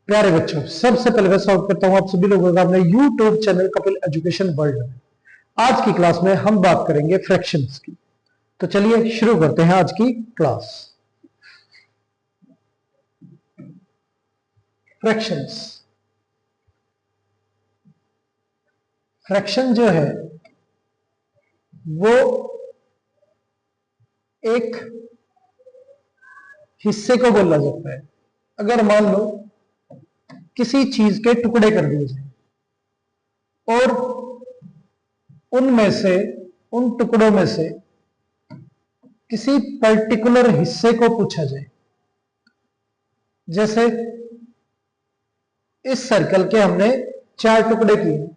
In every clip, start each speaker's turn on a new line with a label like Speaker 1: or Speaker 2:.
Speaker 1: प्यारे बच्चों, सबसे पहले मैं स्वागत करता हूं आप सभी लोगों का अपने YouTube channel Kapil education world में। आज की क्लास में हम बात करेंगे फ्रैक्शंस की। तो चलिए शुरू करते हैं आज की क्लास। फ्रैक्शंस, फ्रैक्शन जो है वो एक हिस्से को बोला जाता है। अगर मान लो किसी चीज के टुकड़े कर दिए जाए और उनमें से, उन टुकड़ों में से किसी पर्टिकुलर हिस्से को पूछा जाए, जैसे इस सर्कल के हमने 4 टुकड़े किए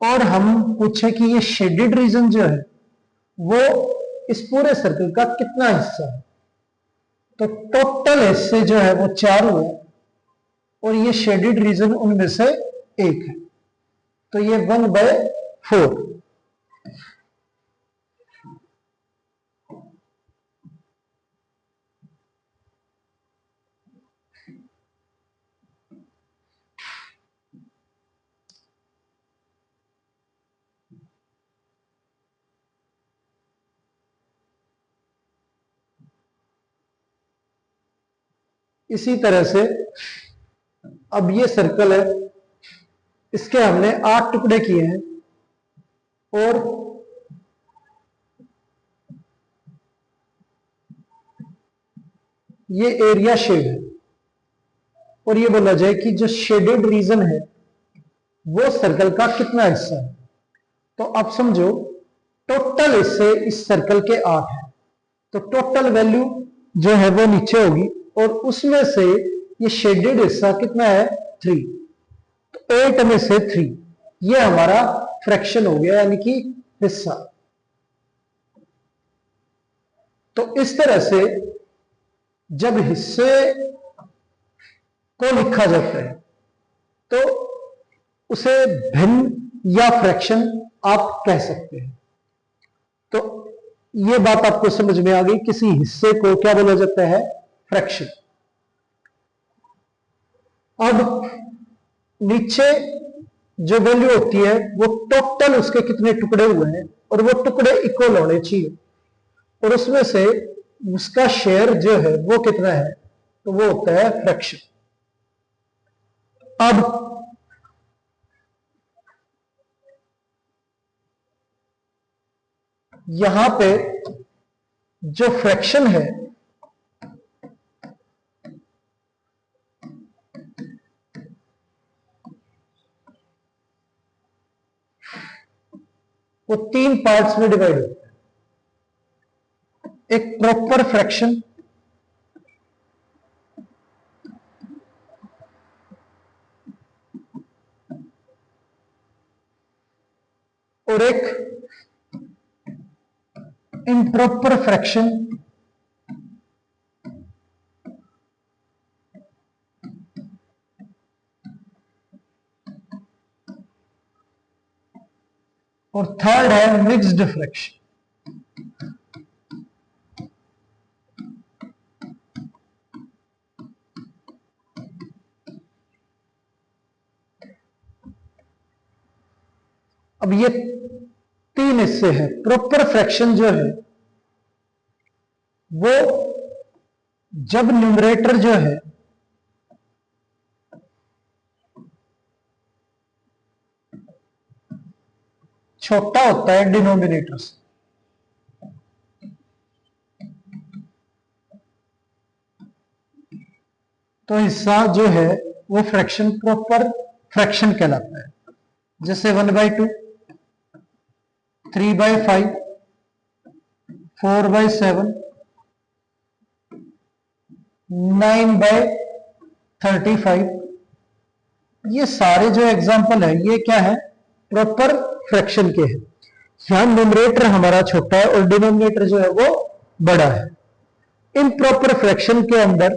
Speaker 1: और हम पूछे कि ये शेडेड रीजन जो है वो इस पूरे सर्कल का कितना हिस्सा है, तो टोटल हिस्से जो है वो 4 हुए और ये शेडेड रीजन उनमें से एक है, तो ये 1/4। इसी तरह से अब ये सर्कल है, इसके हमने 8 टुकड़े किए हैं और ये एरिया शेड है और ये बोला जाए कि जो शेडेड रीजन है वो सर्कल का कितना हिस्सा है। तो आप समझो टोटल हिस्से इस सर्कल के 8 हैं, तो टोटल वैल्यू जो है वो नीचे होगी और उसमें से ये शेडेड हिस्सा कितना है 3, तो 8 में से 3 ये हमारा फ्रैक्शन हो गया, यानी कि हिस्सा। तो इस तरह से जब हिस्से को लिखा जाता है तो उसे भिन्न या फ्रैक्शन आप कह सकते हैं। तो ये बात आपको समझ में आ गई, किसी हिस्से को क्या बोला जाता है, फ्रैक्शन। अब नीचे जो वैल्यू होती है वो टोटल उसके कितने टुकड़े हुए हैं और वो टुकड़े इक्वल होने चाहिए और उसमें से उसका शेयर जो है वो कितना है, तो वो होता है फ्रैक्शन। अब यहां पे जो फ्रैक्शन है वो 3 पार्ट्स में डिवाइड होता है। एक प्रॉपर फ्रैक्शन, और एक इम्प्रॉपर फ्रैक्शन। और थर्ड है मिक्स्ड फ्रैक्शन। अब ये 3 हिस्से हैं। प्रॉपर फ्रैक्शन जो है वो जब न्यूमरेटर जो है छोटा होता है डिनोमिनेटर से, तो हिस्सा जो है वो फ्रैक्शन प्रॉपर फ्रैक्शन कहलाता है। जैसे 1/2, 3/5, 4/7, 9/35, ये सारे जो एग्जांपल है ये क्या है, प्रॉपर फ्रैक्शन के हैं। यहां न्यूमरेटर हमारा छोटा है और डिनोमिनेटर जो है वो बड़ा है। इम्प्रॉपर फ्रैक्शन के अंदर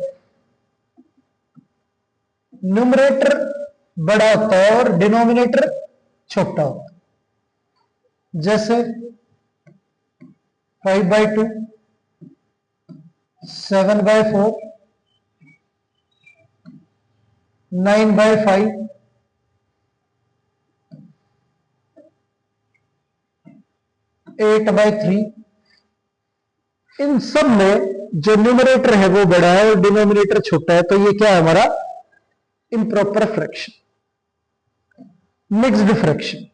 Speaker 1: न्यूमरेटर बड़ा होता है और डिनोमिनेटर छोटा होता है। जैसे 5/2, 7/4, 9/5, 8/3। इन सब में जो न्यूमरेटर है वो बड़ा है और डिनोमिनेटर छोटा है, तो ये क्या है हमारा improper fraction, mixed fraction.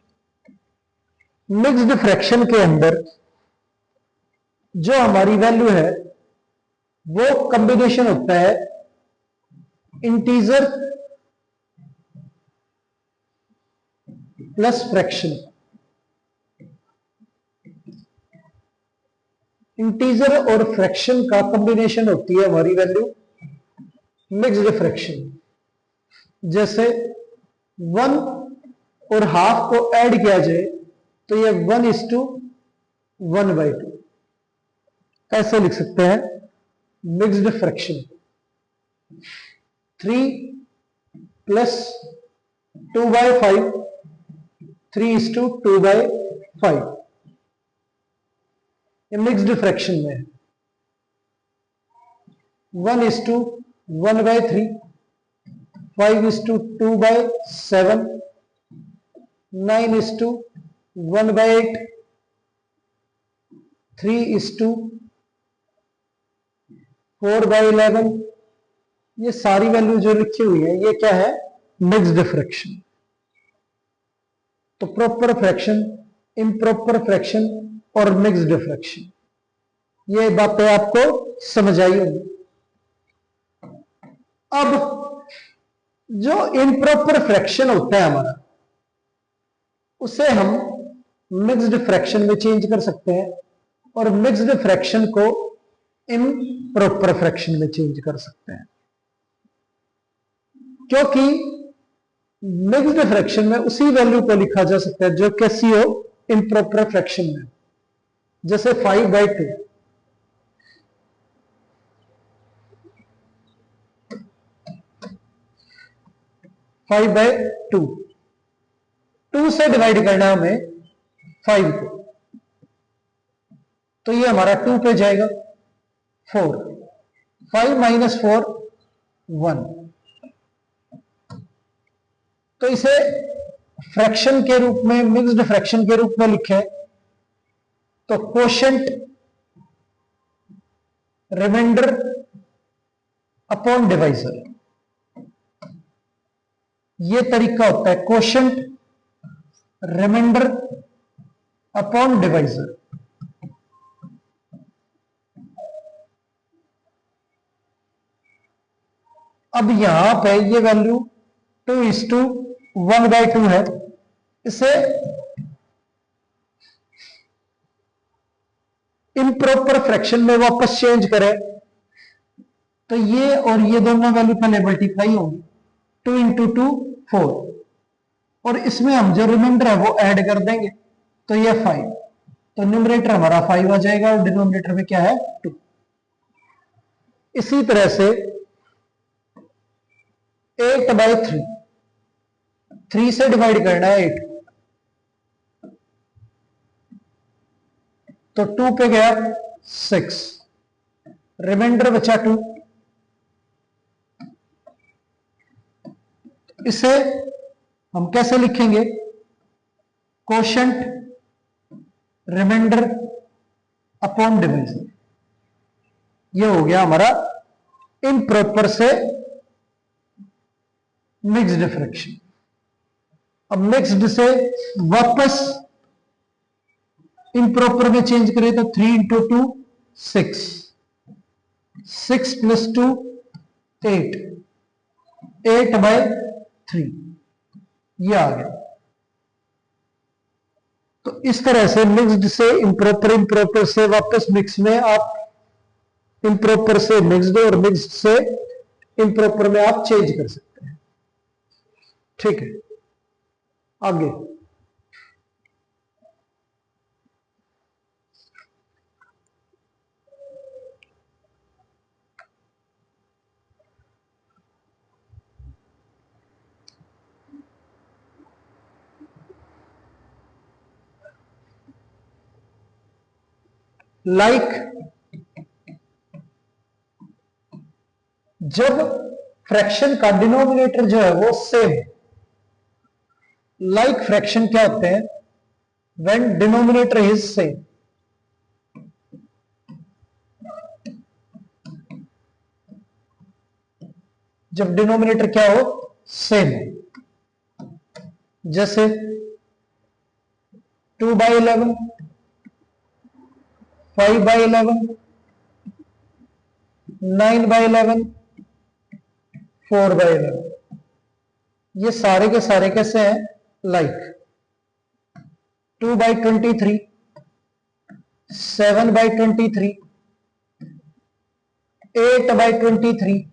Speaker 1: Mixed fraction के अंदर जो हमारी वैल्यू है वो कॉम्बिनेशन होता है इंटीजर प्लस फ्रैक्शन। इंटीजर और फ्रैक्शन का कॉम्बिनेशन होती है हमारी वैल्यू मिक्स्ड फ्रैक्शन। जैसे 1 और हाफ को ऐड किया जाए तो ये 1:1/2। कैसे लिख सकते हैं मिक्स्ड फ्रैक्शन? 3 प्लस 2/5, 3:2/5। ये मिक्स्ड फ्रैक्शन में है। 1:1/3, 5:2/7, 9:1/8, 3:4/11। ये सारी वैल्यू जो लिखी हुई है ये क्या है मिक्स्ड फ्रैक्शन। तो प्रॉपर फ्रैक्शन, इम्प्रॉपर फ्रैक्शन और मिक्स्ड फ्रैक्शन, ये बातें आपको समझ आई होंगी। अब जो इम्प्रॉपर फ्रैक्शन होता है हमारा उसे हम मिक्स्ड फ्रैक्शन में चेंज कर सकते हैं और मिक्स्ड फ्रैक्शन को इम्प्रॉपर फ्रैक्शन में चेंज कर सकते हैं, क्योंकि मिक्स्ड फ्रैक्शन में उसी वैल्यू को लिखा जा सकता है जो कैसी हो इम्प्रॉपर फ्रैक्शन में। जैसे 5/2, 5/2, 2 से डिवाइड करना हमें 5 को, तो ये हमारा 2 पे जाएगा। 4, 5 - 4 1। तो इसे फ्रैक्शन के रूप में, मिक्स्ड फ्रैक्शन के रूप में लिखे तो कोशेंट रिमाइंडर अपॉन डिवाइजर, ये तरीका होता है कोशेंट रिमाइंडर अपॉन डिवाइजर। अब यहां पे ये वैल्यू 2:1/2 है। इसे इम्प्रॉपर फ्रैक्शन में वापस चेंज करें तो ये और ये दोनों वैल्यू पहले मल्टीप्लाई होंगी। 2 × 2 4, और इसमें हम जो रिमाइंडर है वो ऐड कर देंगे तो ये 5। तो न्यूमरेटर हमारा 5 आ जाएगा और डिनोमिनेटर में क्या है 2। इसी तरह से 8/3, 3 से डिवाइड करना है 8, तो 2 पे गया 6, रिमाइंडर बचा 2। इसे हम कैसे लिखेंगे कोशेंट रिमाइंडर अपॉन डिवाइजर। ये हो गया हमारा इम्प्रॉपर से मिक्स्ड फ्रैक्शन। अब मिक्स्ड से वापस इम्प्रॉपर में चेंज करें तो 3 × 2 6, 6 + 2 8, 8/3 ये आ गया। तो इस तरह से मिक्स्ड से इम्प्रॉपर, इम्प्रॉपर से वापस मिक्स में आप इम्प्रॉपर से मिक्स्ड और मिक्स्ड से इम्प्रॉपर में आप चेंज कर सकते हैं। ठीक है, आगे लाइक जब फ्रैक्शन का डिनोमिनेटर जो है वो सेम। लाइक फ्रैक्शन क्या होते हैं? When denominator is same. जब डिनोमिनेटर क्या हो? सेम। जैसे 2/11, 5/11, 9/11, 4/11, ये सारे के सारे कैसे हैं? लाइक 2/23, 7/23, 8/23,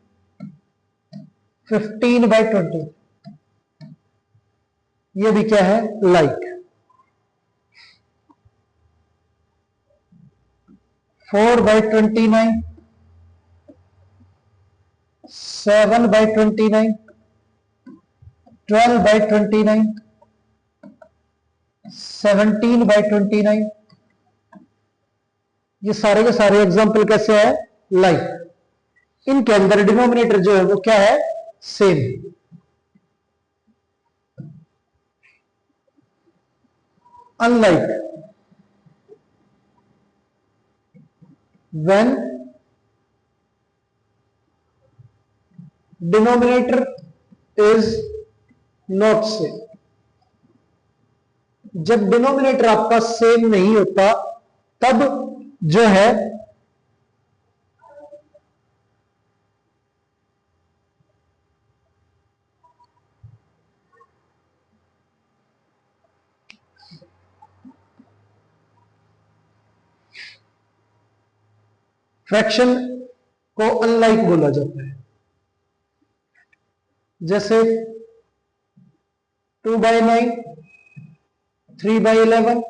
Speaker 1: 15/20, ये भी क्या है? लाइक 4/29, 7/29, 12/29, 17/29, ये सारे के सारे एग्जाम्पल कैसे है? लाइक। इनके अंदर डिनोमिनेटर जो है वो क्या है? Same. Unlike when denominator is not same. जब डिनोमिनेटर आपका सेम नहीं होता तब जो है फ्रैक्शन को अनलाइक बोला जाता है। जैसे 2/9, 3/11,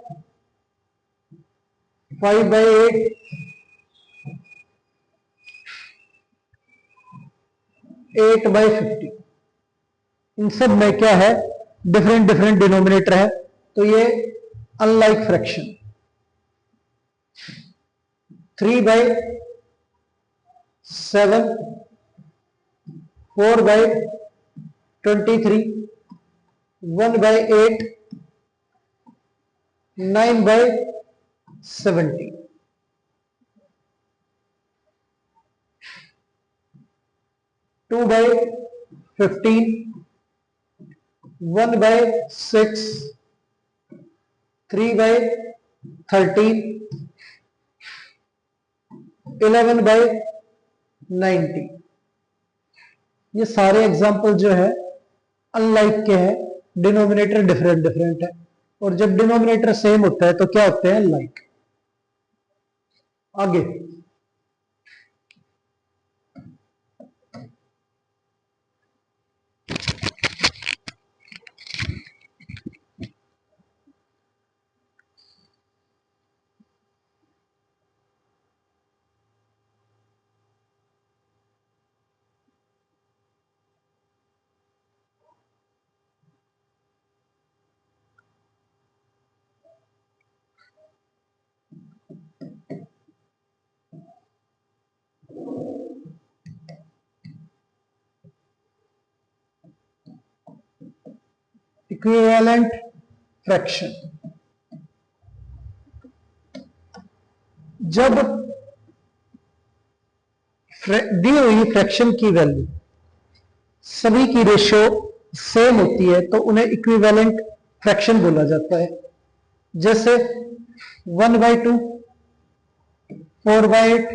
Speaker 1: 5/8, 8/50, इन सब में क्या है? डिफरेंट डिफरेंट डिनोमिनेटर है, तो ये अनलाइक फ्रैक्शन। 3/7, 4/23, 1/8, 9/70, 2/15, 1/6, 3/13, 11/90, ये सारे एग्जाम्पल जो है अनलाइक के हैं। डिनोमिनेटर डिफरेंट डिफरेंट है, और जब डिनोमिनेटर सेम होता है तो क्या होते हैं? लाइक। आगे इक्विवेलेंट फ्रैक्शन। जब दी हुई फ्रैक्शन की वैल्यू सभी की रेशियो सेम होती है तो उन्हें इक्विवेलेंट फ्रैक्शन बोला जाता है। जैसे 1/2, 4/8,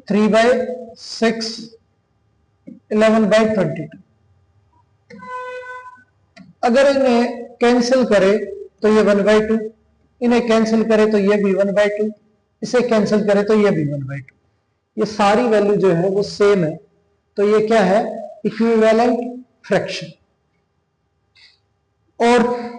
Speaker 1: 3/6, 11/22। अगर इन्हें कैंसिल करे तो ये 1/2, इन्हें कैंसिल करे तो ये भी 1/2, इसे कैंसिल करे तो ये भी 1/2। ये सारी वैल्यू जो है वो सेम है, तो ये क्या है? Equivalent fraction. और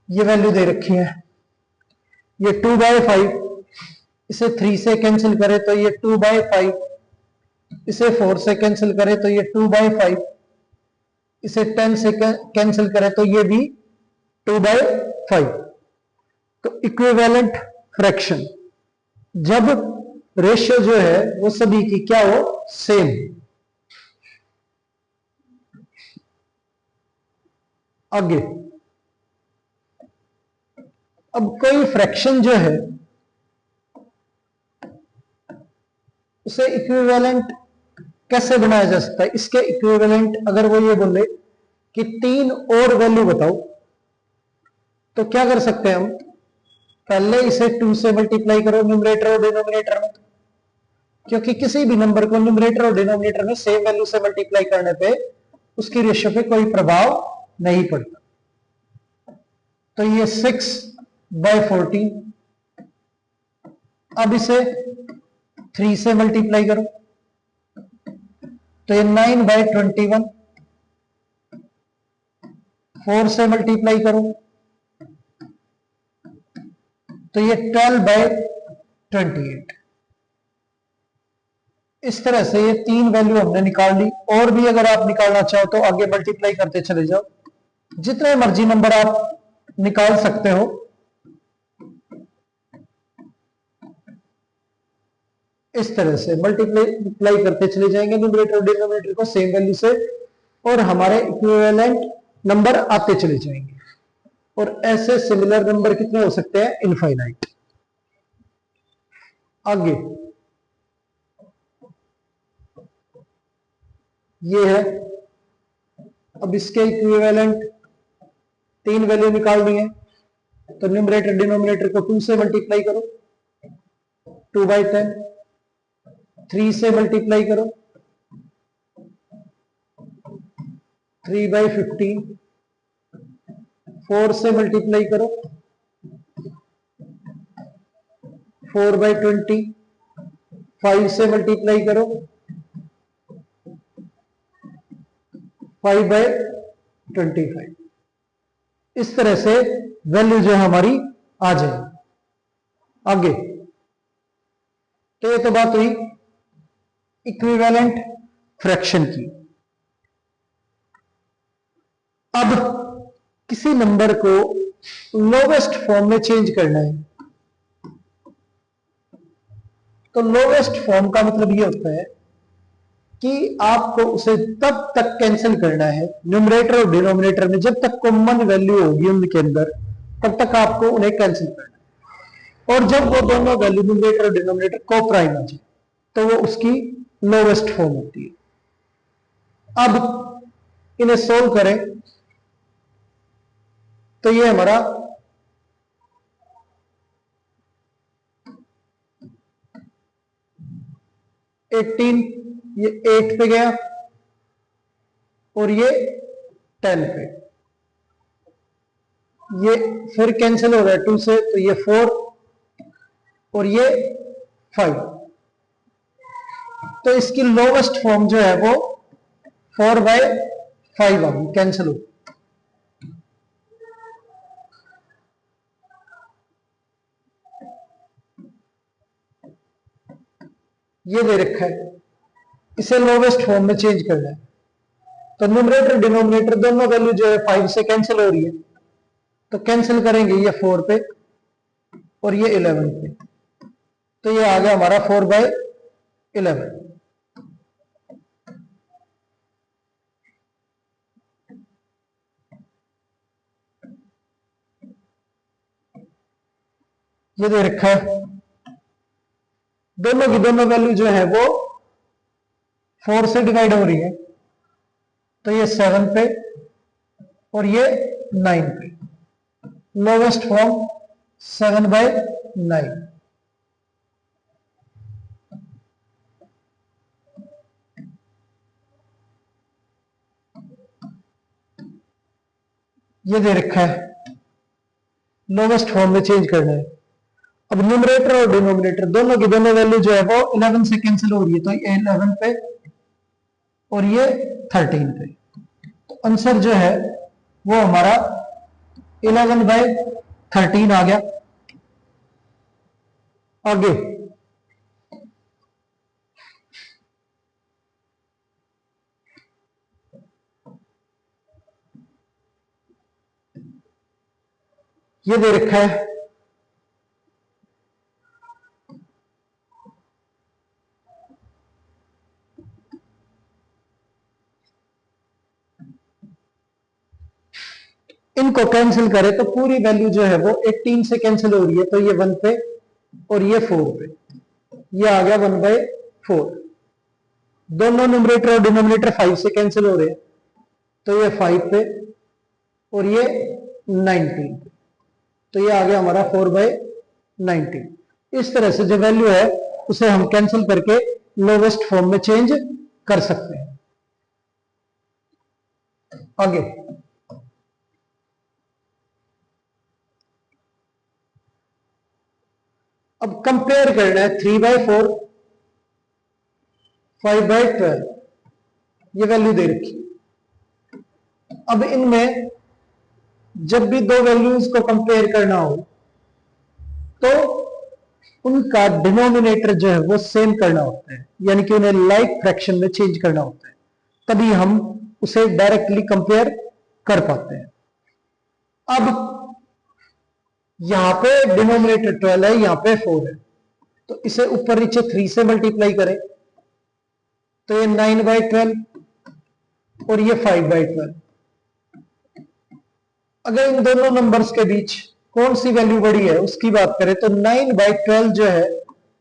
Speaker 1: ये वैल्यू दे रखी है, ये 2/5, इसे 3 से कैंसिल करें तो ये 2/5, इसे 4 से कैंसिल करें तो ये 2/5, इसे 10 से कैंसिल करें तो ये भी 2/5। तो इक्विवेलेंट फ्रैक्शन जब रेशियो जो है वो सभी की क्या हो, सेम। आगे अब कोई फ्रैक्शन जो है उसे इक्विवेलेंट कैसे बनाया जा सकता है। इसके इक्विवेलेंट अगर वो ये बोले कि 3 और वैल्यू बताओ, तो क्या कर सकते हैं हम, पहले इसे 2 से मल्टीप्लाई करो न्यूमरेटर और डिनोमिनेटर में, क्योंकि किसी भी नंबर को न्यूमरेटर और डिनोमिनेटर में सेम वैल्यू से मल्टीप्लाई करने पे उसकी रेशियो पे कोई प्रभाव नहीं पड़ता। तो ये 6/14, अब इसे 3 से मल्टीप्लाई करो तो ये 9/21, 4 से मल्टीप्लाई करो तो ये 12/28। इस तरह से ये 3 वैल्यू हमने निकाल ली। और भी अगर आप निकालना चाहो तो आगे मल्टीप्लाई करते चले जाओ, जितने मर्जी नंबर आप निकाल सकते हो। इस तरह से मल्टीप्लाई करते चले जाएंगे न्यूमरेटर और डिनोमिनेटर को सेम वैल्यू से, और हमारे इक्विवेलेंट नंबर आते चले जाएंगे। और ऐसे सिमिलर नंबर कितने हो सकते हैं, इनफाइनाइट। आगे ये है, अब इसके इक्विवेलेंट 3 वैल्यू निकालनी है, तो न्यूमरेटर डिनोमिनेटर को 2 से मल्टीप्लाई करो 2/10, 3 से मल्टीप्लाई करो 3/15, 4 से मल्टीप्लाई करो 4/20, 5 से मल्टीप्लाई करो 5/25। इस तरह से वैल्यू जो हमारी आ जाए। आगे तो ये तो बात हुई इक्विवेलेंट फ्रैक्शन की। अब किसी नंबर को लोवेस्ट फॉर्म में चेंज करना है, तो लोवेस्ट फॉर्म का मतलब ये होता है कि आपको उसे तब तक कैंसिल करना है न्यूमरेटर और डिनोमिनेटर में जब तक कॉमन वैल्यू होगी उनके अंदर, तब तक आपको उन्हें कैंसिल करना है। और जब वो दोनों वैल्यू न्यूमरेटर और डिनोमिनेटर को प्राइम आ जाए तो वो उसकी लोवेस्ट फॉर्म होती है। अब इन्हें सोल्व करें तो ये हमारा 18, ये 8 पे गया और ये 10 पे, ये फिर कैंसिल हो रहा है 2 से, तो ये 4 और ये 5। तो इसकी लोवेस्ट फॉर्म जो है वो 4/5 आ गई, कैंसिल हो। ये दे रखा है, इसे लोवेस्ट फॉर्म में चेंज करना है, तो न्यूमरेटर डिनोमिनेटर दोनों वैल्यू जो है 5 से कैंसिल हो रही है, तो कैंसिल करेंगे ये 4 पे और ये 11 पे, तो ये आ गया हमारा 4/11। ये दे रखा है, दोनों की दोनों वैल्यू जो है वो 4 से डिवाइड हो रही है, तो ये 7 पे और ये 9 पे, लोवेस्ट फॉर्म 7/9। ये दे रखा है, लोवेस्ट फॉर्म में चेंज करना है। अब न्यूमरेटर और डिनोमिनेटर दोनों की दोनों वैल्यू जो है वो 11 से कैंसिल हो रही है, तो ये 11 पे और ये 13 पे, तो आंसर जो है वो हमारा 11/13 आ गया। आगे ये दे रखा है इनको कैंसिल करें तो पूरी वैल्यू जो है वो 18 से कैंसिल हो रही है, तो ये 1 पे और ये 4 पे, ये आ गया 1/4। दोनों न्यूमरेटर और डिनोमिनेटर 5 से कैंसिल हो रहे हैं, तो ये 5 पे और ये 19 पे, तो ये आ गया हमारा 4/19। इस तरह से जो वैल्यू है उसे हम कैंसिल करके लोवेस्ट फॉर्म में चेंज कर सकते हैं। आगे अब कंपेयर करना है 3/4 5/12, ये वैल्यू दे रखी। अब इनमें जब भी दो वैल्यूज को कंपेयर करना हो तो उनका डिनोमिनेटर जो है वो सेम करना होता है, यानी कि उन्हें लाइक फ्रैक्शन में चेंज करना होता है, तभी हम उसे डायरेक्टली कंपेयर कर पाते हैं। अब यहां पे डिनोमिनेटर 12 है, यहां पे 4 है, तो इसे ऊपर नीचे 3 से मल्टीप्लाई करें तो ये 9/12 और ये 5/12। अगर इन दोनों नंबर्स के बीच कौन सी वैल्यू बड़ी है उसकी बात करें तो 9/12 जो है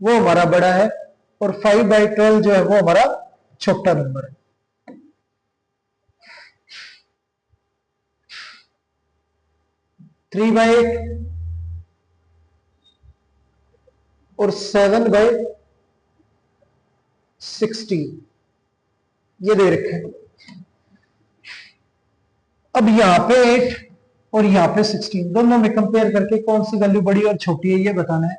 Speaker 1: वो हमारा बड़ा है और 5/12 जो है वो हमारा छोटा नंबर है। 3/8 और 7/16 ये दे रखे हैं। अब यहां पे 8 और यहां पे 16 दोनों में कंपेयर करके कौन सी वैल्यू बड़ी और छोटी है ये बताना है।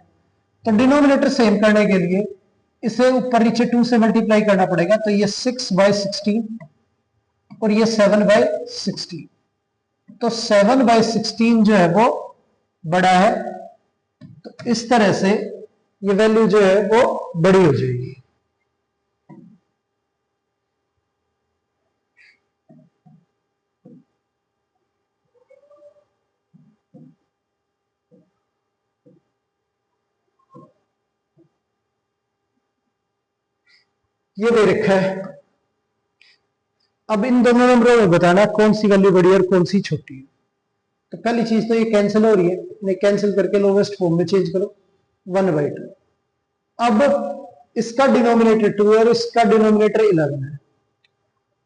Speaker 1: तो डिनोमिनेटर सेम करने के लिए इसे ऊपर नीचे 2 से मल्टीप्लाई करना पड़ेगा, तो ये 6/16 और ये 7/16, तो 7/16 जो है वो बड़ा है, तो इस तरह से ये वैल्यू जो है वो बड़ी हो जाएगी। ये दे रखा है। अब इन दोनों नंबरों में बताना कौन सी वैल्यू बड़ी है और कौन सी छोटी है। तो पहली चीज तो ये कैंसिल हो रही है, इन्हें कैंसिल करके लोवेस्ट फॉर्म में चेंज करो 1/2। अब इसका डिनोमिनेटर 2 है और इसका डिनोमिनेटर 11 है,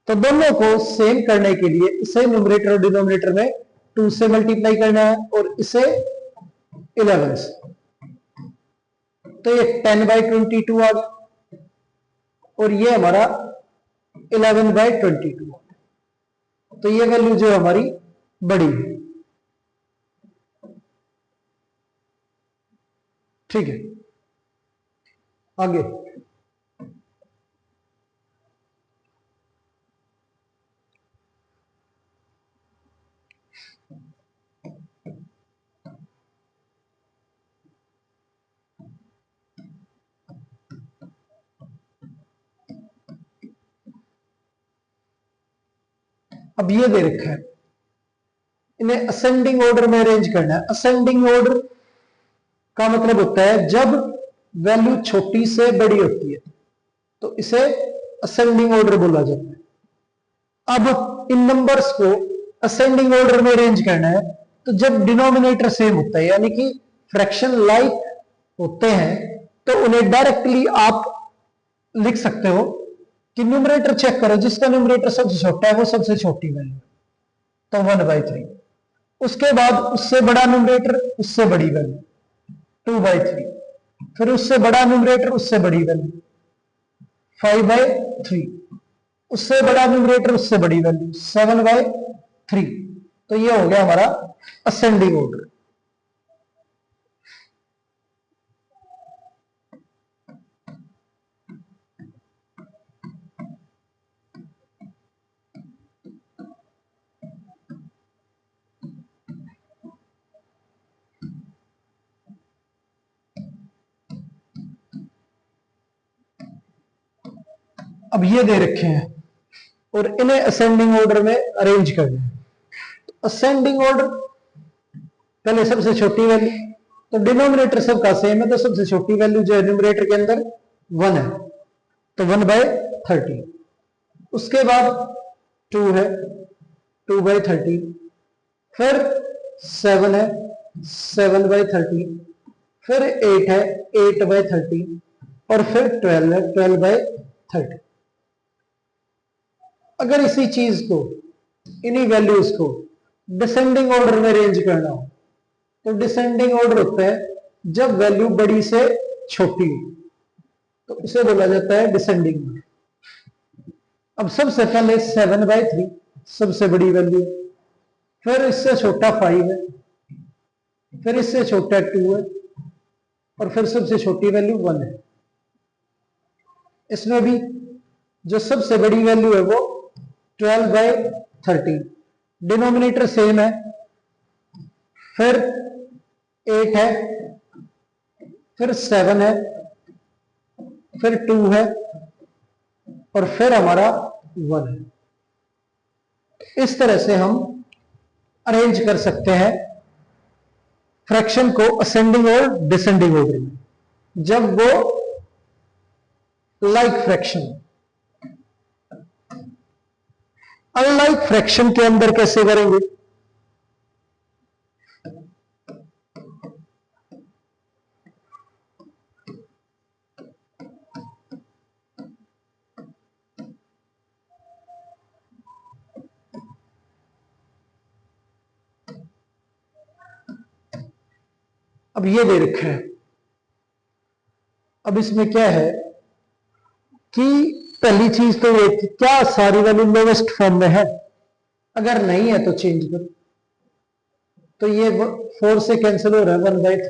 Speaker 1: तो दोनों को सेम करने के लिए इसे न्यूमरेटर और डिनोमिनेटर में 2 से मल्टीप्लाई करना है और इसे 11 से, तो ये 10/22 आ गया और ये हमारा 11/22, तो ये वैल्यू जो हमारी बड़ी है। ठीक है, आगे अब ये दे रखा है, इन्हें असेंडिंग ऑर्डर में अरेंज करना है। असेंडिंग ऑर्डर का मतलब होता है जब वैल्यू छोटी से बड़ी होती है तो इसे असेंडिंग ऑर्डर बोला जाता है। अब इन नंबर्स को असेंडिंग ऑर्डर में अरेंज करना है, तो जब डिनोमिनेटर सेम होता है यानी कि फ्रैक्शन लाइक होते हैं तो उन्हें डायरेक्टली आप लिख सकते हो कि न्यूमरेटर चेक करो, जिसका न्यूमरेटर सबसे छोटा है वो सबसे छोटी वैल्यू, तो 1/3। उसके बाद उससे बड़ा न्यूमरेटर उससे बड़ी वैल्यू 2/3, फिर उससे बड़ा न्यूमरेटर उससे बड़ी वैल्यू 5/3, उससे बड़ा न्यूमरेटर उससे बड़ी वैल्यू 7/3, तो ये हो गया हमारा असेंडिंग ऑर्डर। अब ये दे रखे हैं और इन्हें असेंडिंग ऑर्डर में अरेंज करना है। असेंडिंग ऑर्डर पहले सबसे छोटी वैल्यू, तो डिनोमिनेटर सबका सेम है, तो सबसे छोटी वैल्यू जो है न्यूमरेटर के अंदर 1 है, तो 1/30। उसके बाद 2 है, 2/30, फिर 7 है, 7/30, फिर 8 है, 8/30, और फिर 12 है, 12/30। अगर इसी चीज को, इन्हीं वैल्यूज को डिसेंडिंग ऑर्डर में अरेंज करना हो, तो डिसेंडिंग ऑर्डर होता है जब वैल्यू बड़ी से छोटी हो, तो इसे बोला जाता है डिसेंडिंग ऑर्डर। अब सबसे पहले 7/3 सबसे बड़ी वैल्यू, फिर इससे छोटा 5 है, फिर इससे छोटा 2 है, और फिर सबसे छोटी वैल्यू 1 है। इसमें भी जो सबसे बड़ी वैल्यू है वो 12/30, डिनोमिनेटर सेम है, फिर 8 है, फिर 7 है, फिर 2 है, और फिर हमारा 1 है। इस तरह से हम अरेंज कर सकते हैं फ्रैक्शन को असेंडिंग और डिसेंडिंग ऑर्डर में, जब वो लाइक फ्रैक्शन। अनलाइक फ्रैक्शन के अंदर कैसे करेंगे? अब ये दे रखा है, अब इसमें क्या है कि पहली चीज तो ये कि क्या सारी वैल्यू लोवेस्ट फॉर्म में है, अगर नहीं है तो चेंज करो, तो ये 4 से कैंसिल हो रहा है 1/3।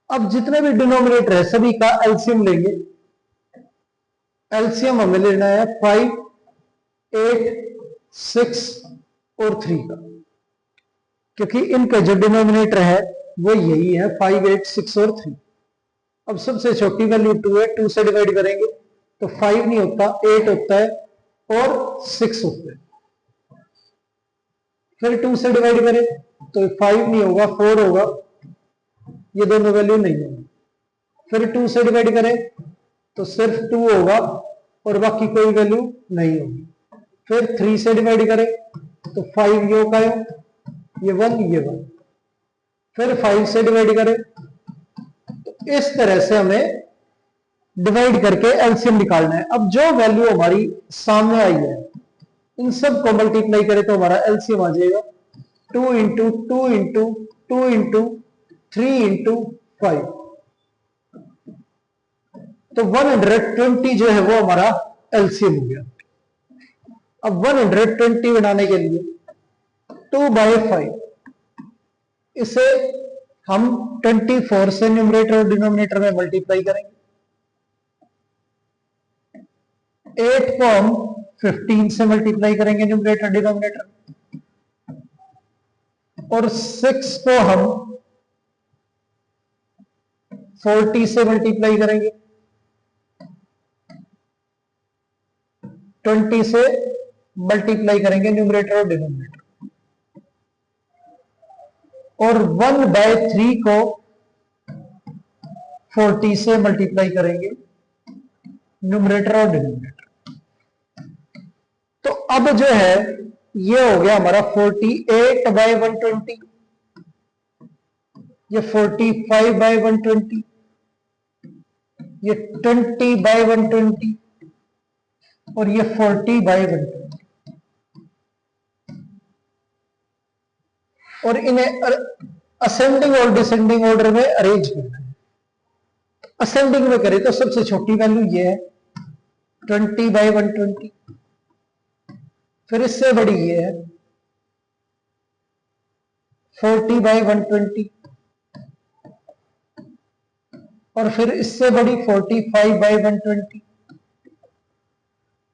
Speaker 1: अब जितने भी डिनोमिनेटर है सभी का एलसीएम लेंगे। एलसीएम हमें लेना है 5, 8, 6 और 3 का, क्योंकि इनका जो डिनोमिनेटर है वो यही है 5, 8, 6 और 3। अब सबसे छोटी वैल्यू 2 है, 2 से डिवाइड करेंगे तो 5 नहीं होता, 8 होता है और 6 होता है। फिर 2 से डिवाइड करें तो 5 नहीं होगा, 4 होगा, ये दोनों वैल्यू नहीं होगी। फिर 2 से डिवाइड करें तो सिर्फ 2 होगा और बाकी कोई वैल्यू नहीं होगी। फिर 3 से डिवाइड करें तो 5 यो का ये 1, ये 1। फिर 5 से डिवाइड करें तो इस तरह से हमें डिवाइड करके एलसीएम निकालना है। अब जो वैल्यू हमारी सामने आई है इन सब को मल्टीप्लाई करें तो हमारा एलसीएम आ जाएगा 2 इंटू 2 इंटू 2 इंटू 3 इंटू 5, तो 120 जो है वो हमारा एलसीएम हो गया। अब 120 बनाने के लिए 2/5, इसे हम 24 से न्यूमरेटर और डिनोमिनेटर में मल्टीप्लाई करेंगे। 8 को हम 15 से मल्टीप्लाई करेंगे न्यूमरेटर डिनोमिनेटर, और 6 को हम 40 से मल्टीप्लाई करेंगे, 20 से मल्टीप्लाई करेंगे न्यूमरेटर और डिनोमिनेटर, और 1/3 को 40 से मल्टीप्लाई करेंगे न्यूमरेटर और डिनोमिनेटर। तो अब जो है ये हो गया हमारा 48/120, ये 45/120, ये 20/120, और ये 40/120, और इन्हें असेंडिंग और डिसेंडिंग ऑर्डर में अरेंज करना है। असेंडिंग में करें तो सबसे छोटी वैल्यू ये है 20/120, फिर इससे बड़ी ये है 40/120, और फिर इससे बड़ी 45/120,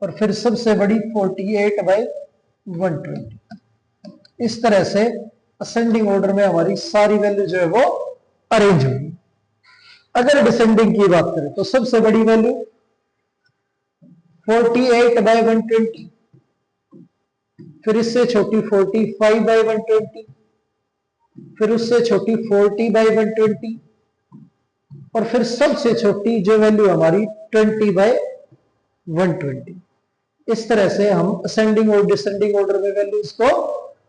Speaker 1: और फिर सबसे बड़ी 48/120। इस तरह से असेंडिंग ऑर्डर में हमारी सारी वैल्यू जो है वो अरेंज होगी। अगर डिसेंडिंग की बात करें तो सबसे बड़ी वैल्यू 48/120, फिर इससे छोटी 45/120, फिर उससे छोटी 40/120, और फिर सबसे छोटी जो वैल्यू हमारी 20/120। इस तरह से हम असेंडिंग और डिसेंडिंग ऑर्डर में वैल्यूज को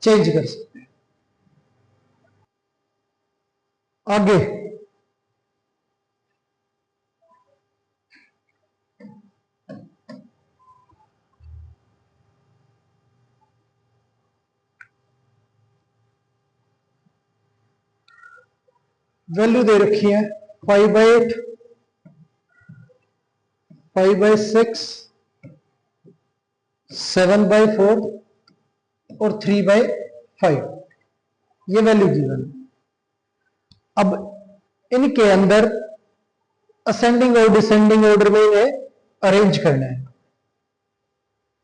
Speaker 1: चेंज कर सकते हैं। आगे वैल्यू दे रखी है 5/8, 5/6, 7/4 और 3/5, ये वैल्यू गिवन। अब इनके अंदर असेंडिंग और डिसेंडिंग ऑर्डर में इन्हें अरेंज करना है।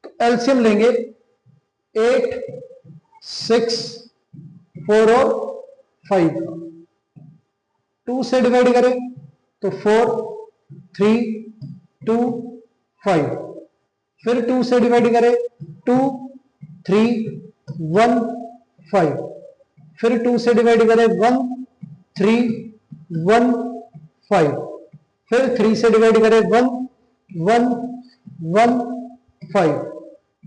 Speaker 1: तो एलसीएम लेंगे 8, 6, 4 और 5। 2 से डिवाइड करें तो 4, 3, 2, 5। फिर 2 से डिवाइड करें 2, 3, 1, 5। फिर 2 से डिवाइड करें 1, 3, 1, 5। फिर 3 से डिवाइड करें 1, 1, 1, 5।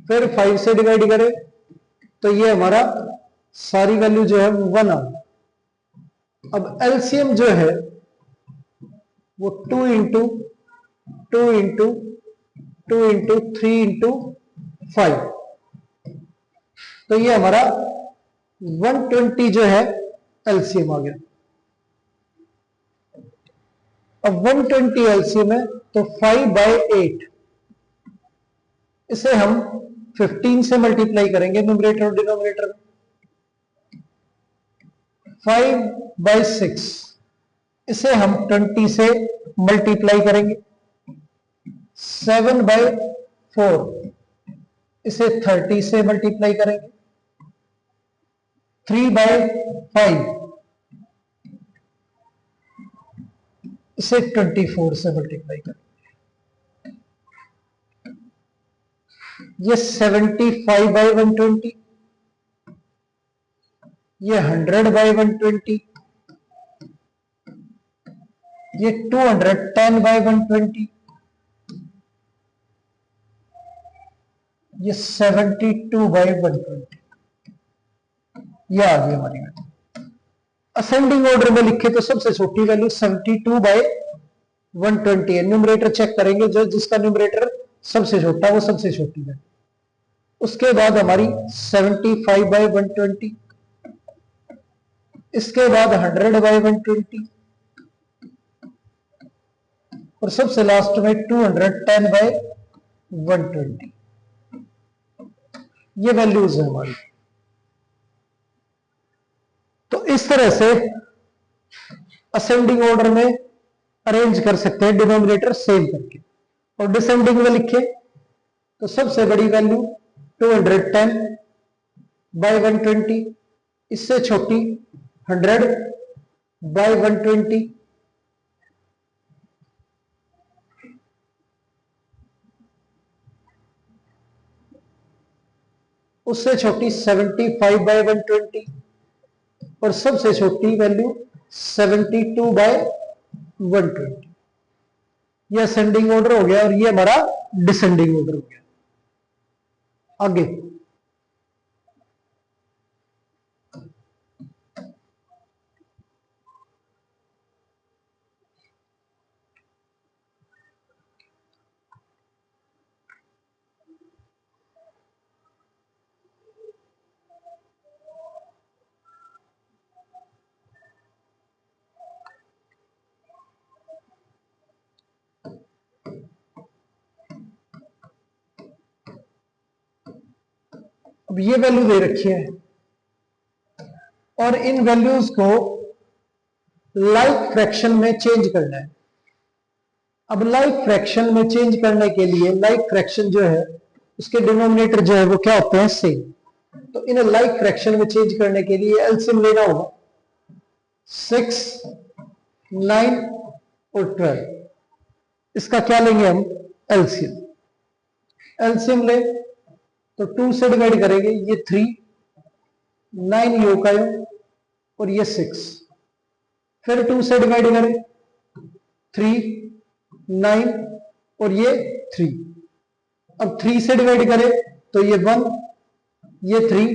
Speaker 1: फिर 5 से डिवाइड करें तो ये हमारा सारी वैल्यू जो है 1 आ गई। अब एलसीएम जो है वो 2 इंटू 2 इंटू 2 इंटू 3 इंटू 5, तो ये हमारा 120 जो है एलसीएम आ गया। अब 120 एलसीएम है तो 5/8, इसे हम 15 से मल्टीप्लाई करेंगे न्यूमरेटर और डिनोमिनेटर में। 5/6, इसे हम 20 से मल्टीप्लाई करेंगे। 7/4, इसे 30 से मल्टीप्लाई करेंगे। 3/5, इसे 24 से मल्टीप्लाई करेंगे। ये 75/120, ये 100/120, ये 210/120, ये 72/120, ये आ गई हमारी वैल्यू। असेंडिंग ऑर्डर में लिखे तो सबसे छोटी वैल्यू 72/120 है। न्यूमरेटर चेक करेंगे, जो जिसका न्यूमरेटर सबसे छोटा वो सबसे छोटी है। उसके बाद हमारी 75/120, इसके बाद 100/120, और सबसे लास्ट में 210/120। ये वैल्यूज है हमारी। तो इस तरह से असेंडिंग ऑर्डर में अरेंज कर सकते हैं डिनोमिनेटर सेम करके। और डिसेंडिंग में लिखे तो सबसे बड़ी वैल्यू 210/120, इससे छोटी 100/120, उससे छोटी 75/120, और सबसे छोटी वैल्यू 72/120। ये असेंडिंग ऑर्डर हो गया और ये हमारा डिसेंडिंग ऑर्डर हो गया। आगे अब ये वैल्यू दे रखी है और इन वैल्यूज को लाइक फ्रैक्शन में चेंज करना है। अब लाइक फ्रैक्शन में चेंज करने के लिए लाइक फ्रैक्शन जो है उसके डिनोमिनेटर जो है वो क्या होते हैं, सेम। तो इन्हें लाइक फ्रैक्शन में चेंज करने के लिए एलसीएम लेना होगा। 6, 9 और 12, इसका क्या लेंगे हम, एलसीएम। एलसीएम ले तो 2 से डिवाइड करेंगे, ये 3, 9 योग का योग और ये 6, फिर 2 से डिवाइड करें 3, 9 और ये 3। अब 3 से डिवाइड करें तो ये 1, ये 3,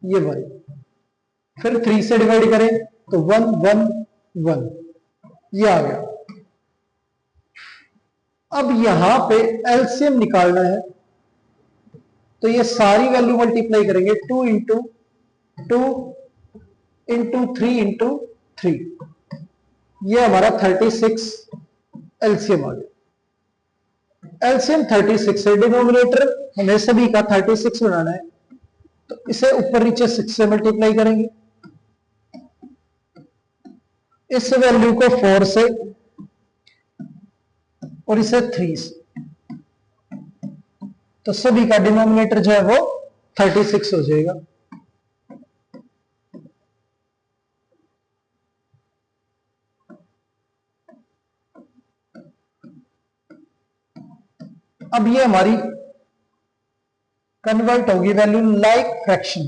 Speaker 1: ये 1, फिर 3 से डिवाइड करें तो 1 1 1, ये आ गया। अब यहां पे एलसीएम निकालना है, तो ये सारी वैल्यू मल्टीप्लाई करेंगे 2 इंटू 2 इंटू 3 इंटू 3, ये हमारा 36 एलसीएम आ गया। एलसीएम 36 है, डिनोमिनेटर हमें सभी का 36 बनाना है, तो इसे ऊपर नीचे 6 से मल्टीप्लाई करेंगे, इस वैल्यू को 4 से और इसे 3 से, तो सभी का डिनोमिनेटर जो है वो 36 हो जाएगा। अब ये हमारी कन्वर्ट होगी वैल्यू लाइक फ्रैक्शन,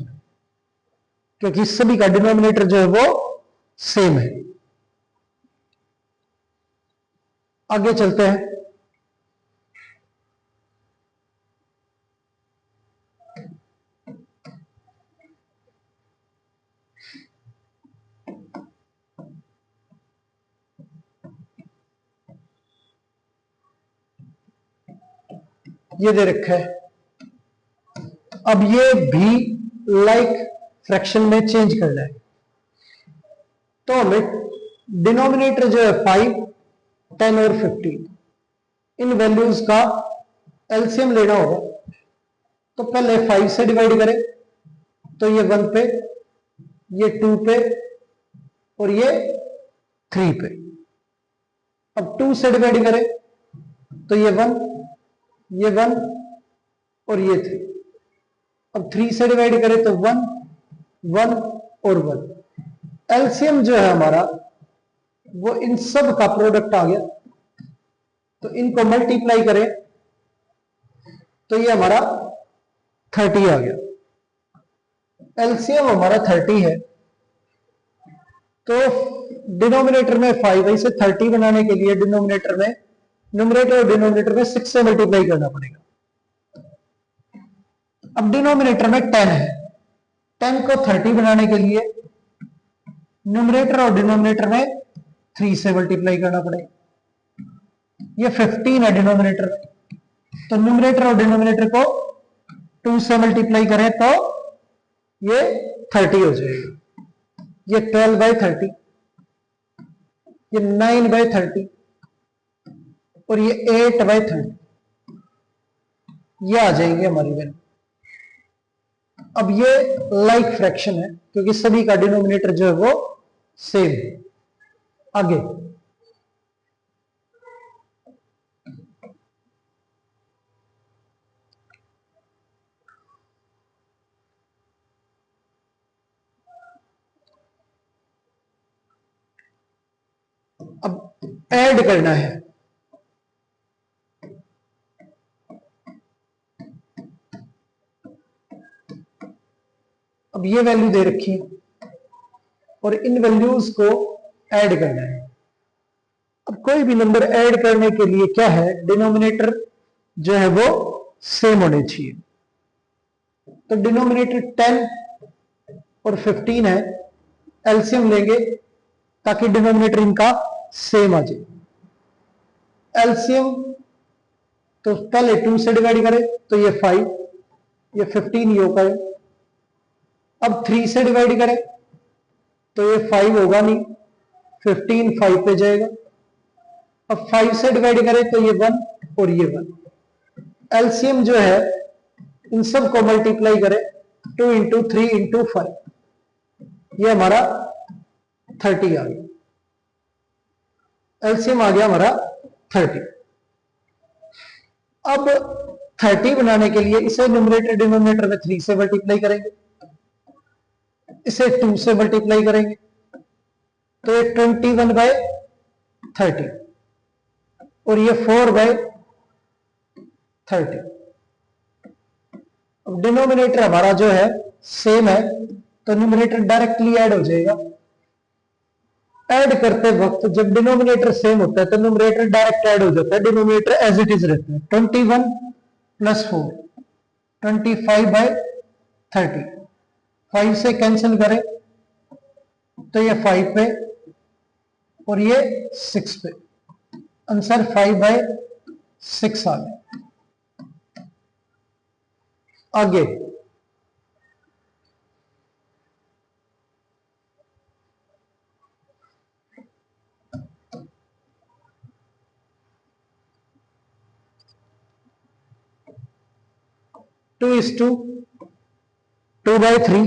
Speaker 1: क्योंकि सभी का डिनोमिनेटर जो है वो सेम है। आगे चलते हैं। ये दे रखा है, अब ये भी लाइक फ्रैक्शन में चेंज करना है, तो हमें डिनोमिनेटर जो है 5, 10 और 15, इन वैल्यूज का एलसीएम लेना होगा। तो पहले 5 से डिवाइड करें तो ये 1 पे, ये 2 पे और ये 3 पे। अब 2 से डिवाइड करें तो ये 1, ये 1 और ये 3। अब 3 से डिवाइड करें तो 1 1 और 1। एलसीएम जो है हमारा वो इन सब का प्रोडक्ट आ गया, तो इनको मल्टीप्लाई करें तो ये हमारा 30 आ गया। एलसीएम हमारा 30 है, तो डिनोमिनेटर में 5 है, इसे 30 बनाने के लिए डिनोमिनेटर में, न्यूमरेटर और डिनोमिनेटर में 6 से मल्टीप्लाई करना पड़ेगा। अब डिनोमिनेटर में 10 है, 10 को 30 बनाने के लिए न्यूमरेटर और डिनोमिनेटर में 3 से मल्टीप्लाई करना पड़ेगा। ये 15 है डिनोमिनेटर में, तो न्यूमरेटर और डिनोमिनेटर को 2 से मल्टीप्लाई करें तो ये 30 हो जाएगा। ये 12/30, ये 9/30 और ये 8/30, ये आ जाएंगे हमारी वैल्यू। अब ये लाइक फ्रैक्शन है, क्योंकि सभी का डिनोमिनेटर जो है वो सेम है। आगे अब ऐड करना है। अब ये वैल्यू दे रखी है और इन वैल्यूज को ऐड करना है। अब कोई भी नंबर ऐड करने के लिए क्या है, डिनोमिनेटर जो है वो सेम होने चाहिए। तो डिनोमिनेटर 10 और 15 है, एलसीएम लेंगे ताकि डिनोमिनेटर इनका सेम आ जाए। एलसीएम तो पहले 2 से डिवाइड करें तो ये 5, ये 15 ये होगा। अब 3 से डिवाइड करें तो ये 5 होगा नहीं, 15 5 पे जाएगा। अब 5 से डिवाइड करें तो ये 1 और ये 1। एलसीएम जो है इन सब को मल्टीप्लाई करें 2 इंटू 3 इंटू 5, ये हमारा 30 आ गया। एलसीएम आ गया हमारा 30। अब 30 बनाने के लिए इसे न्यूमरेटर डिनोमिनेटर में 3 से मल्टीप्लाई करेंगे, इसे 2 से मल्टीप्लाई करेंगे तो ये 21/30 और ये 4/30। अब डिनोमिनेटर हमारा जो है सेम है, तो न्यूमरेटर डायरेक्टली ऐड हो जाएगा। ऐड करते वक्त जब डिनोमिनेटर सेम होता है तो न्यूमरेटर डायरेक्ट ऐड हो जाता है, डिनोमिनेटर एज इट इज रहता है। 21 प्लस 4 25/30, 5 से कैंसिल करें तो ये 5 पे और ये 6 पे, आंसर 5/6 आ गया। आगे 2:2/3